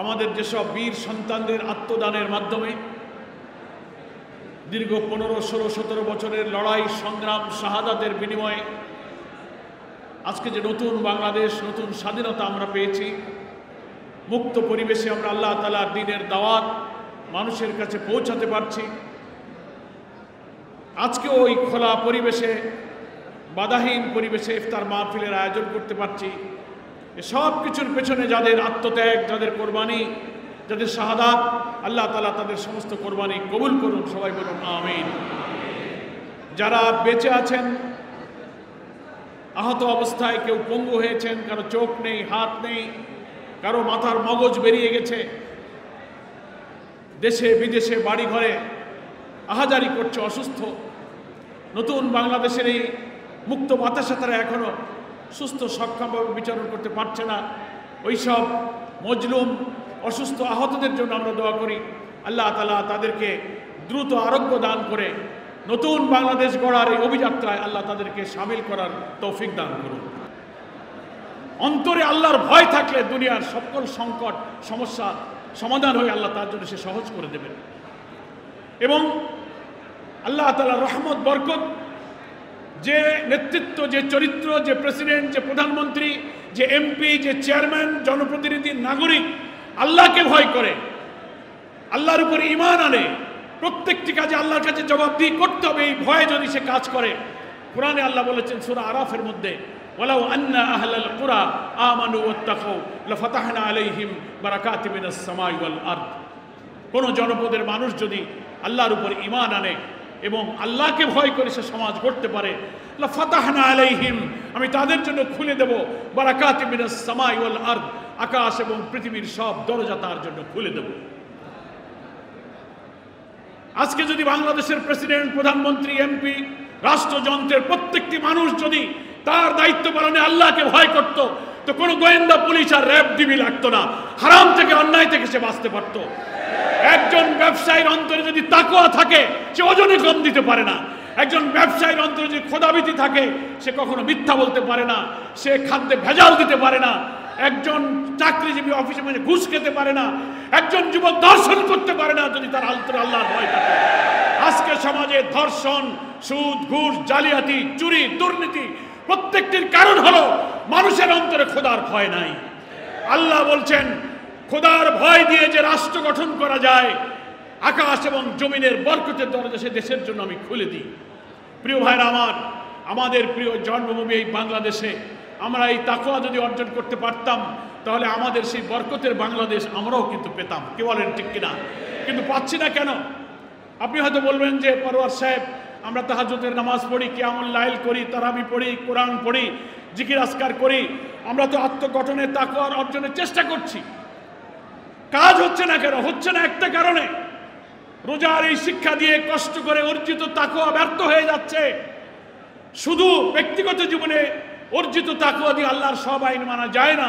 আমাদের যেসব বীর সন্তানদের আত্মদানের মাধ্যমে দীর্ঘ 15, 16, 17 বছরের লড়াই সংগ্রাম শাহাদাতের বিনিময়ে আজকে যে নতুন বাংলাদেশ, নতুন স্বাধীনতা আমরা পেয়েছি, মুক্ত পরিবেশে আমরা আল্লাহ তাআলার দ্বীনের দাওয়াত মানুষের কাছে পৌঁছাতে পারছি। আজকে ওই খোলা পরিবেশে, বাধাহীন পরিবেশে ইফতার মাহফিলের আয়োজন করতে পারছি। সব কিছুর পেছনে যাদের আত্মত্যাগ, যাদের কোরবানি, যাদের শাহাদাত, আল্লাহ তাআলা তাদের সমস্ত কোরবানি কবুল করুন। সবাই বলুন আমিন। যারা বেঁচে আছেন, আহত অবস্থায় কেউ পঙ্গু হয়েছেন, কারো চোখ নেই, হাত নেই, কারো মাথার মগজ বেরিয়ে গেছে, দেশে বিদেশে বাড়ি ঘরে আহাজারি করছে, অসুস্থ, নতুন বাংলাদেশের এই মুক্ত বাতাসে তারা এখনো সুস্থ সক্ষমভাবে বিচরণ করতে পারছে না। ওইসব মজলুম অসুস্থ আহতদের জন্য আমরা দোয়া করি, আল্লাহ তাআলা তাদেরকে দ্রুত আরোগ্য দান করে নতুন বাংলাদেশ গড়ার এই অভিযাত্রায় আল্লাহ তাদেরকে সামিল করার তৌফিক দান করুন। অন্তরে আল্লাহর ভয় থাকলে দুনিয়ার সকল সংকট সমস্যা সমাধান হয়ে আল্লাহ তার জন্য সে সহজ করে দেবেন। এবং আল্লাহ তাআলার রহমত বরকত, যে নেতৃত্ব, যে চরিত্র, যে প্রেসিডেন্ট, যে প্রধানমন্ত্রী, যে এমপি, যে চেয়ারম্যান, জনপ্রতিনিধি, নাগরিক আল্লাহকে ভয় করে, আল্লাহর উপরে ঈমান আনে, প্রত্যেকটি কাজে আল্লাহর কাছে জবাবদিহি করতে হবে, এই ভয়ে যদি সে কাজ করে, কোরআনে আল্লাহ বলেছেন সূরা আরাফের মধ্যে, ওয়ালাউ আন্না আহলাল কুরা আমানু ওয়াত্তাকাউ লাফাতাহনা আলাইহিম বারাকাতিম মিনাস সামাই ওয়াল আরদ। কোন জনপদের মানুষ যদি আল্লাহর উপর ঈমান আনে এবং আল্লাহকে ভয় করে সে সমাজ গড়তে পারে, লাফাতাহনা আলাইহিম, আমি তাদের জন্য খুলে দেব বারাকাতিম মিনাস সামাই ওয়াল আরদ, আকাশ এবং পৃথিবীর সব দরজা তার জন্য খুলে দেব। আজকে যদি বাংলাদেশের প্রেসিডেন্ট, প্রধানমন্ত্রী, এমপি, রাষ্ট্রযন্ত্রের প্রত্যেকটি মানুষ যদি তার দায়িত্ব পালনে আল্লাহকে ভয় করত, তো কোনো গোয়েন্দা পুলিশ আর র্যাব ডিবি লাগতো না, হারাম থেকে অন্যায় থেকে সে বাঁচতে পারত। একজন ব্যবসায়ীর অন্তরে যদি তাকওয়া থাকে, সে ওজনে কম দিতে পারে না। একজন ব্যবসায়ীর অন্তরে যদি খোদাভীতি থাকে, সে কখনো মিথ্যা বলতে পারে না, সে খাদ্যে ভেজাল দিতে পারে না। একজন চাকরিজীবী অফিসে মানে ঘুষ খেতে পারে না, একজন যুবক ধর্ষণ করতে পারে না যদি তার অন্তরে আল্লাহর ভয় থাকে। আজকে সমাজে ধর্ষণ, সুদ, ঘুষ, জালিয়াতি, চুরি, দুর্নীতি প্রত্যেকটির কারণ হলো মানুষের অন্তরে খোদার ভয় নাই। আল্লাহ বলছেন, খোদার ভয় দিয়ে যে রাষ্ট্র গঠন করা যায়, আকাশ এবং জমিনের বরকতের দরজা সে দেশের জন্য আমি খুলে দিই। প্রিয় ভাইরা আমার, আমাদের প্রিয় জন্মভূমি এই বাংলাদেশে আমরা এই তাকওয়া যদি অর্জন করতে পারতাম, তাহলে আমাদের সেই বরকতের বাংলাদেশ আমরাও কিন্তু পেতাম। কি বলেন, ঠিক কিনা? কিন্তু পাচ্ছি না কেন? আপনি হয়তো বলবেন যে পরওয়ার সাহেব, আমরা তাহাজ্জুদের নামাজ পড়ি, কিয়ামুল লাইল করি, তারাবি পড়ি, কোরআন পড়ি, জিকির আজকার করি, আমরা তো আত্মগঠনের তাকওয়ার অর্জনের চেষ্টা করছি, কাজ হচ্ছে না কেন? হচ্ছে না একটা কারণে, রোজার এই শিক্ষা দিয়ে কষ্ট করে অর্জিত তাকওয়া ব্যর্থ হয়ে যাচ্ছে। শুধু ব্যক্তিগত জীবনে অর্জিত তাকওয়া দিয়ে আল্লাহর সব আইন মানা যায় না।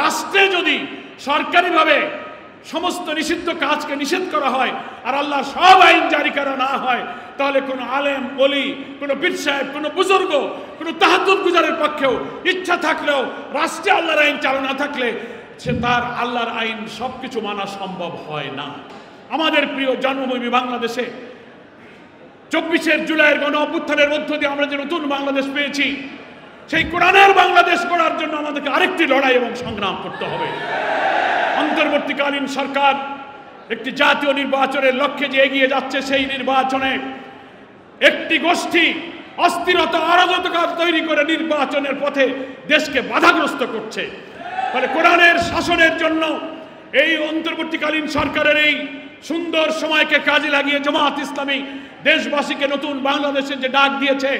রাষ্ট্রে যদি সরকারিভাবে সমস্ত নিষিদ্ধ কাজকে নিষেধ করা হয় আর আল্লাহর সব আইন জারি করা না হয়, তাহলে কোনো আলেম, ওলি, কোনো পীর সাহেব, কোনো বুজুর্গ, কোনো তাহাজ্জুদ গুজারের পক্ষেও ইচ্ছা থাকলেও রাষ্ট্রে আল্লাহর আইন চালু না থাকলে সে তার আল্লাহর আইন সবকিছু মানা সম্ভব হয় না। আমাদের প্রিয় জন্মভূমি বাংলাদেশে 24শে জুলাইয়ের গণ অভ্যুত্থানের মধ্য দিয়ে আমরা যে নতুন বাংলাদেশ পেয়েছি, সেই কোরআনের বাংলাদেশ গড়ার জন্য আমাদেরকে আরেকটি লড়াই এবং সংগ্রাম করতে হবে। অন্তর্বর্তীকালীন সরকার একটি জাতীয় নির্বাচনের লক্ষ্যে যে এগিয়ে যাচ্ছে, সেই নির্বাচনে একটি গোষ্ঠী অস্থিরতা, অরাজকতা তৈরি করে নির্বাচনের পথে দেশকে বাধাগ্রস্ত করছে। ফলে কোরআনের শাসনের জন্য এই অন্তর্বর্তীকালীন সরকারের এই সুন্দর সময়কে কাজে লাগিয়ে জামাত ইসলামী দেশবাসীকে নতুন বাংলাদেশের যে ডাক দিয়েছে,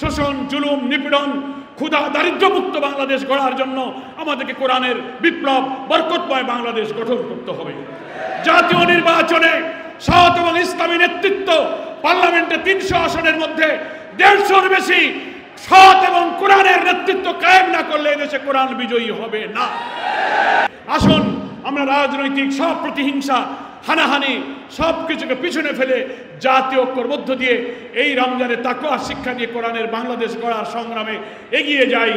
শোষণ, জুলুম, নিপীড়ন, ক্ষুধা, দারিদ্র্যমুক্ত বাংলাদেশ গড়ার জন্য আমাদেরকে কোরআনের বিপ্লব, বরকতময় বাংলাদেশ গঠন করতে হবে। জাতীয় নির্বাচনে সৎ এবং ইসলামী নেতৃত্ব, পার্লামেন্টে 300 আসনের মধ্যে 150-র বেশি সৎ এবং কোরআনের নেতৃত্ব কায়েম না করলে এদেশে কোরআন বিজয়ী হবে না। আসুন আমরা রাজনৈতিক সব প্রতিহিংসা, হানাহানি সব কিছুকে পিছনে ফেলে জাতীয় ঐক্যের মধ্য দিয়ে এই রমজানে তাকওয়া শিক্ষা দিয়ে কোরআনের বাংলাদেশ গড়ার সংগ্রামে এগিয়ে যাই।